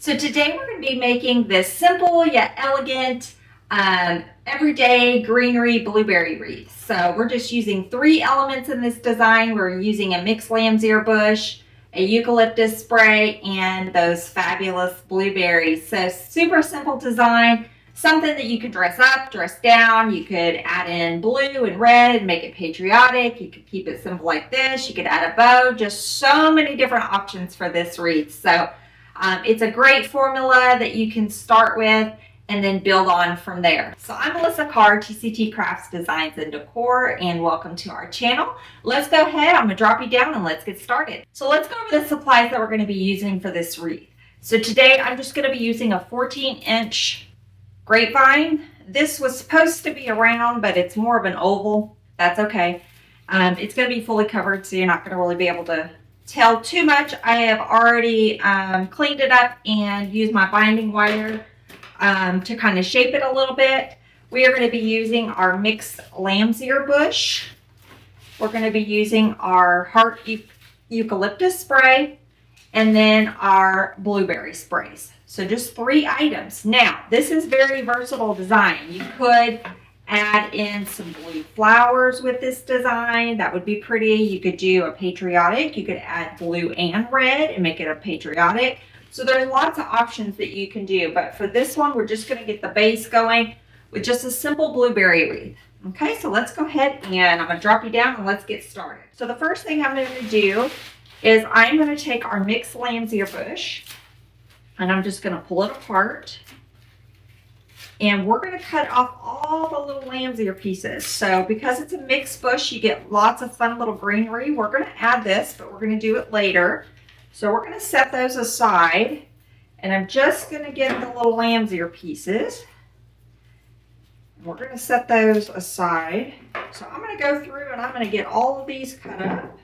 So today we're going to be making this simple yet elegant everyday greenery blueberry wreath. So we're just using 3 elements in this design. We're using a mixed lamb's ear bush, a eucalyptus spray, and those fabulous blueberries. So super simple design, something that you could dress up, dress down. You could add in blue and red and make it patriotic. You could keep it simple like this. You could add a bow, just so many different options for this wreath. So it's a great formula that you can start with and then build on from there. So I'm Melissa Carr, TCT Crafts Designs and Decor, and welcome to our channel. Let's go ahead, I'm gonna drop you down and let's get started. So let's go over the supplies that we're gonna be using for this wreath. So today I'm just gonna be using a 14-inch grapevine. This was supposed to be a round, but it's more of an oval. That's okay. It's gonna be fully covered, so you're not gonna really be able to tell too much. I have already cleaned it up and used my binding wire to kind of shape it a little bit. We are going to be using our mixed lamb's ear bush. We're going to be using our heart eucalyptus spray and then our blueberry sprays. So just 3 items. Now, this is very versatile design. You could add in some blue flowers with this design. That would be pretty. You could do a patriotic. You could add blue and red and make it a patriotic. So there's lots of options that you can do. But for this one, we're just going to get the base going with just a simple blueberry wreath. Okay, so let's go ahead and I'm going to drop you down and let's get started. So the first thing I'm going to do is I'm going to take our mixed lamb's ear bush and I'm just going to pull it apart. And we're going to cut off all the little lamb's ear pieces. So because it's a mixed bush, you get lots of fun little greenery. We're going to add this, but we're going to do it later. So we're going to set those aside. And I'm just going to get the little lamb's ear pieces. We're going to set those aside. So I'm going to go through and I'm going to get all of these cut up.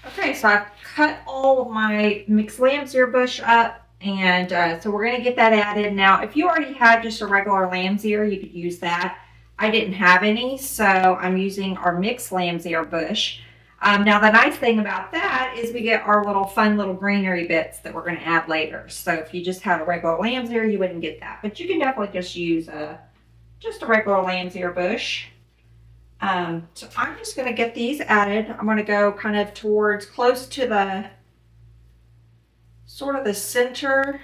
Okay, so I've cut all of my mixed lamb's ear bush up, and so we're going to get that added. Now, if you already had just a regular lamb's ear, you could use that. I didn't have any, so I'm using our mixed lamb's ear bush. Now, the nice thing about that is we get our little fun little greenery bits that we're going to add later. So if you just had a regular lamb's ear, you wouldn't get that. But you can definitely just use just a regular lamb's ear bush. So I'm just going to get these added. I'm going to go kind of towards close to the sort of the center,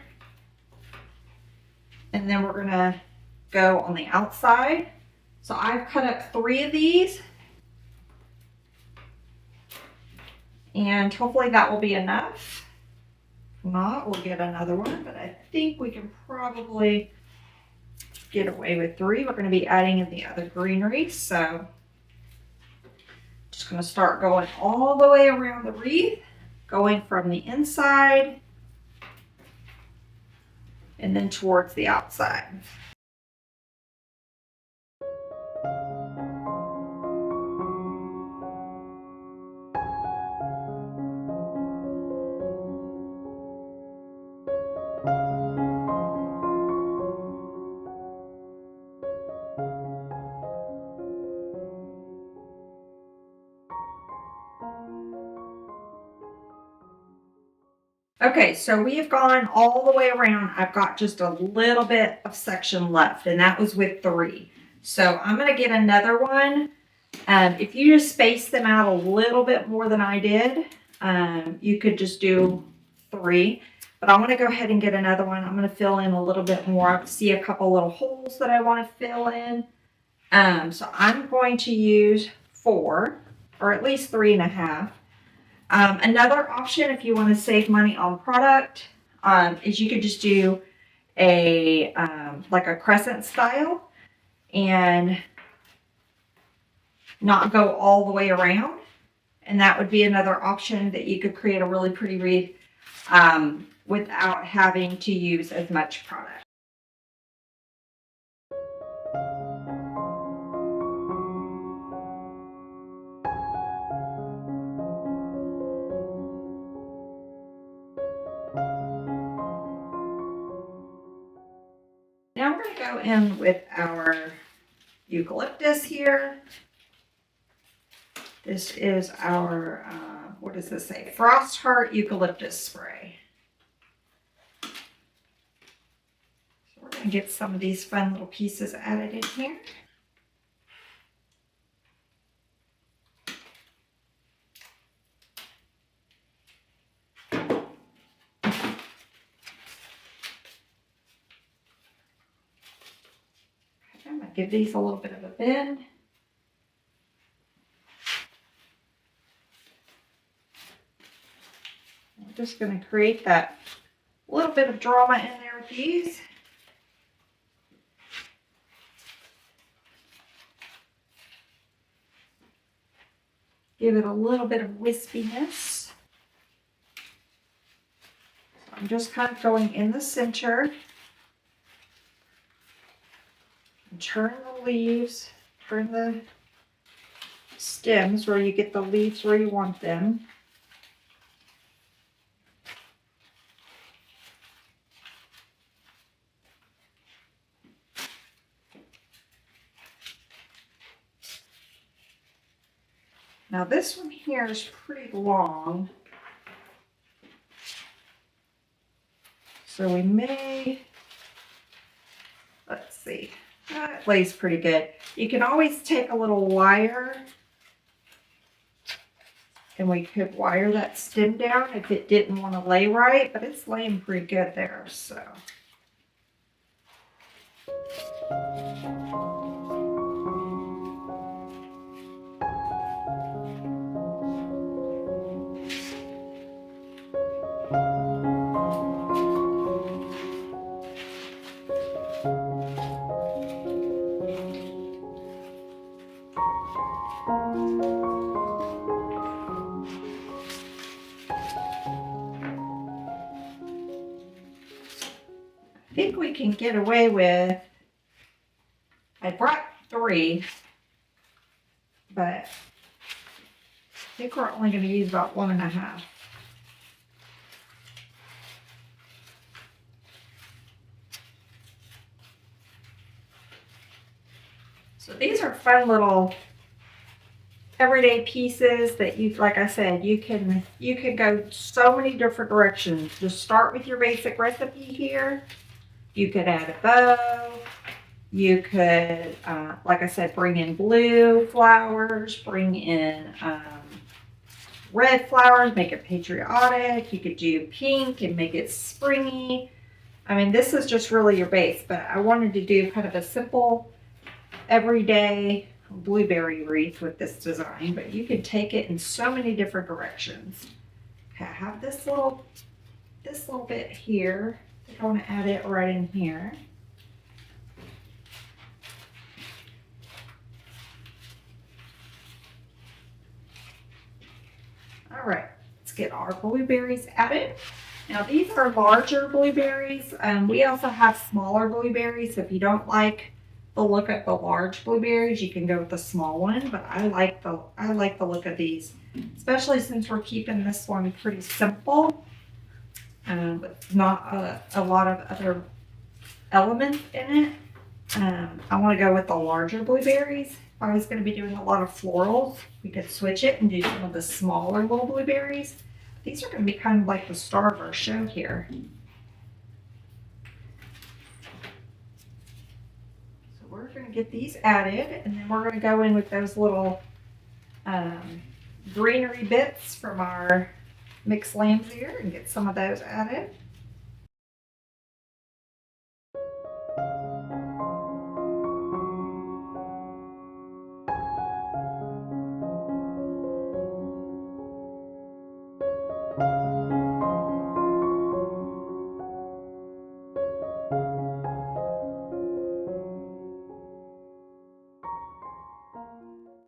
and then we're going to go on the outside. So I've cut up 3 of these, and hopefully that will be enough. If not, we'll get another one, but I think we can probably get away with 3. We're going to be adding in the other greenery, so just going to start going all the way around the wreath, going from the inside and then towards the outside. Okay, so we have gone all the way around. I've got just a little bit of section left, and that was with 3. So I'm going to get another one. If you just space them out a little bit more than I did, you could just do 3. But I want to go ahead and get another one. I'm going to fill in a little bit more. I see a couple little holes that I want to fill in. So I'm going to use 4, or at least 3.5. Another option, if you want to save money on product, is you could just do a like a crescent style and not go all the way around. And that would be another option that you could create a really pretty wreath without having to use as much product. Now we're going to go in with our eucalyptus here. This is our, what does this say? Frost Heart Eucalyptus Spray. So we're going to get some of these fun little pieces added in here. I'm going to give these a little bit of a bend. I'm just going to create that little bit of drama in there with these. Give it a little bit of wispiness. So I'm just kind of going in the center. And turn the leaves, turn the stems where you get the leaves where you want them. Now this one here is pretty long, so we may, let's see, that lays pretty good. You can always take a little wire and we could wire that stem down if it didn't want to lay right, but it's laying pretty good there, so. I think we can get away with, I brought 3, but I think we're only going to use about 1.5. So these are fun little everyday pieces that you, like I said, you can go so many different directions. Just start with your basic recipe here. You could add a bow. You could, like I said, bring in blue flowers, bring in red flowers, make it patriotic. You could do pink and make it springy. I mean, this is just really your base, but I wanted to do kind of a simple, everyday blueberry wreath with this design, but you could take it in so many different directions. Okay, I have this little bit here. I want to add it right in here. All right, let's get our blueberries added. Now these are larger blueberries. We also have smaller blueberries. If you don't like the look of the large blueberries, you can go with the small one, but I like the look of these, especially since we're keeping this one pretty simple. With not a lot of other elements in it. I want to go with the larger blueberries. If I was going to be doing a lot of florals, we could switch it and do some of the smaller little blueberries. These are going to be kind of like the star of our show here. So we're going to get these added, and then we're going to go in with those little greenery bits from our mixed lamb's ear and get some of those added.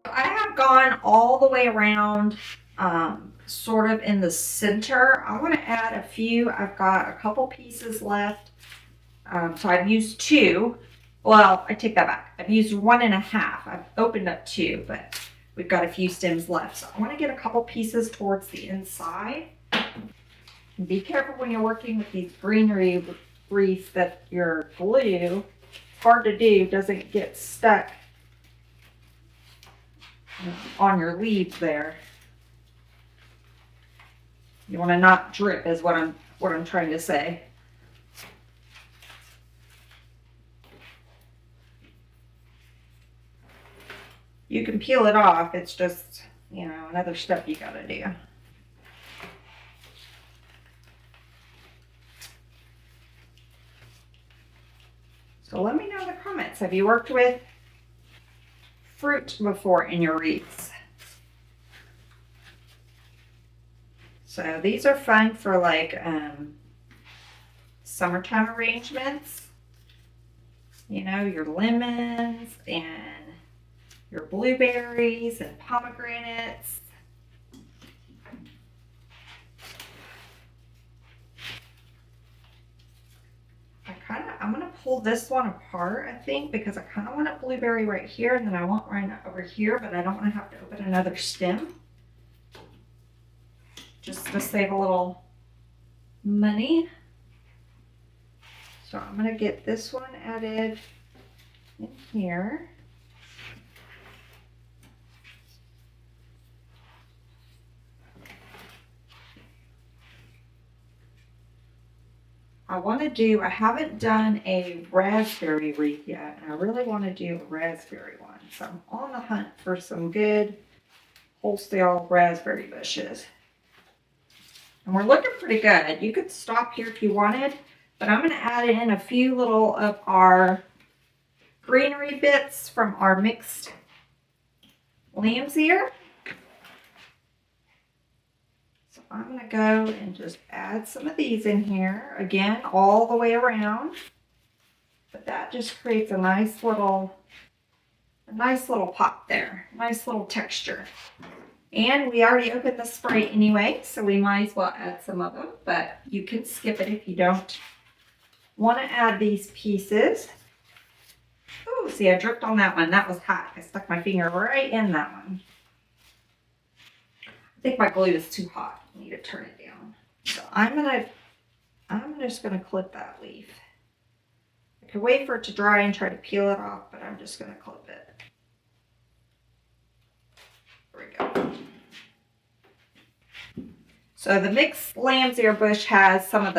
I have gone all the way around sort of in the center. I want to add a few. I've got a couple pieces left. So I've used 2. Well, I take that back. I've used 1.5. I've opened up 2, but we've got a few stems left. So I want to get a couple pieces towards the inside. And be careful when you're working with these greenery wreaths that your glue, hard to do, doesn't get stuck on your leaves there. You want to not drip is what I'm trying to say. You can peel it off. It's just, you know, another step you got to do. So let me know in the comments, have you worked with fruit before in your wreaths? So these are fun for like summertime arrangements. You know, your lemons and your blueberries and pomegranates. I'm going to pull this one apart, I think, because I kind of want a blueberry right here, and then I want one over here, but I don't want to have to open another stem. Just to save a little money. So I'm going to get this one added in here. I haven't done a raspberry wreath yet, and I really want to do a raspberry one. So I'm on the hunt for some good wholesale raspberry bushes. And we're looking pretty good. You could stop here if you wanted, but I'm going to add in a few little of our greenery bits from our mixed lamb's ear. I'm going to go and just add some of these in here, again, all the way around. But that just creates a nice little pop there, nice little texture. And we already opened the spray anyway, so we might as well add some of them, but you can skip it if you don't want to add these pieces. Oh, see, I dripped on that one. That was hot. I stuck my finger right in that one. I think my glue is too hot. I need to turn it down. So I'm just gonna clip that leaf. I could wait for it to dry and try to peel it off, but I'm just gonna clip it. There we go. So the mixed lamb's ear bush has some of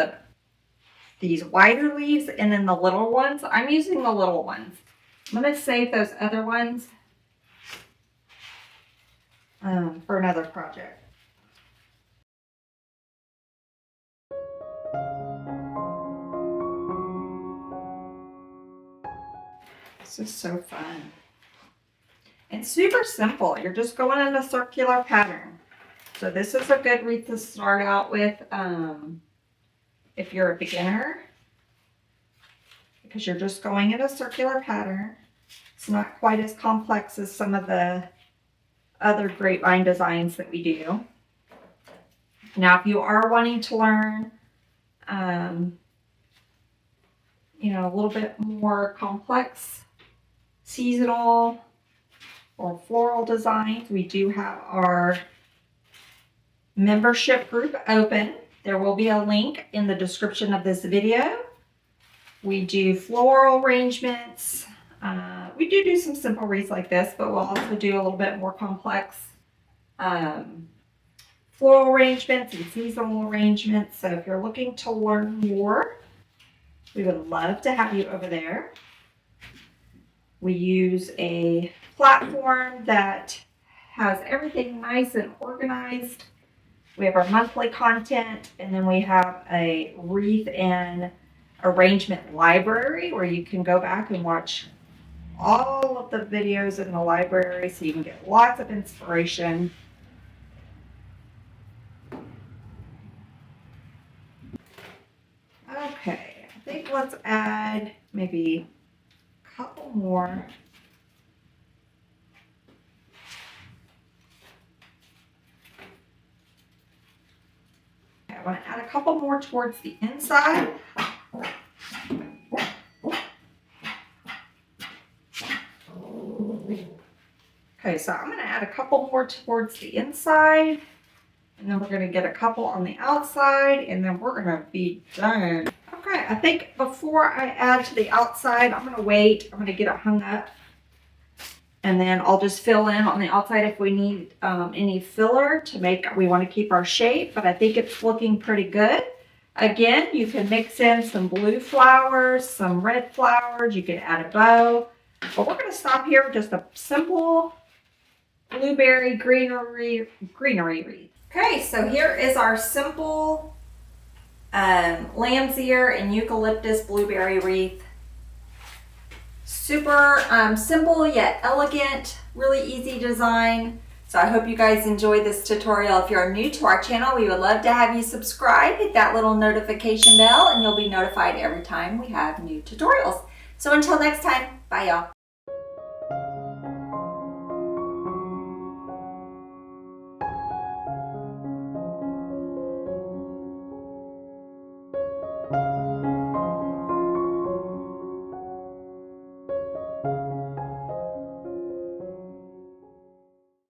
these wider leaves and then the little ones. I'm using the little ones. I'm gonna save those other ones for another project. This is so fun. It's super simple. You're just going in a circular pattern. So this is a good wreath to start out with if you're a beginner, because you're just going in a circular pattern. It's not quite as complex as some of the other grapevine designs that we do. Now, if you are wanting to learn, you know, a little bit more complex seasonal or floral designs, we do have our membership group open. There will be a link in the description of this video. We do floral arrangements. We do some simple wreaths like this, but we'll also do a little bit more complex floral arrangements and seasonal arrangements. So if you're looking to learn more, we would love to have you over there. We use a platform that has everything nice and organized. We have our monthly content, and then we have a wreath and arrangement library where you can go back and watch all of the videos in the library so you can get lots of inspiration. Okay, I think let's add maybe a couple more. a couple more towards the inside. Okay, so I'm going to add a couple more towards the inside, and then we're going to get a couple on the outside, and then we're going to be done. Okay, I think before I add to the outside, I'm going to wait. I'm going to get it hung up, and then I'll just fill in on the outside if we need any filler to make, we want to keep our shape, but I think it's looking pretty good. Again, you can mix in some blue flowers, some red flowers, you can add a bow, but we're going to stop here with just a simple blueberry greenery wreath. Okay, so here is our simple lamb's ear and eucalyptus blueberry wreath. Super simple yet elegant, really easy design. So I hope you guys enjoyed this tutorial. If you're new to our channel, we would love to have you subscribe, hit that little notification bell, and you'll be notified every time we have new tutorials. So until next time, bye y'all.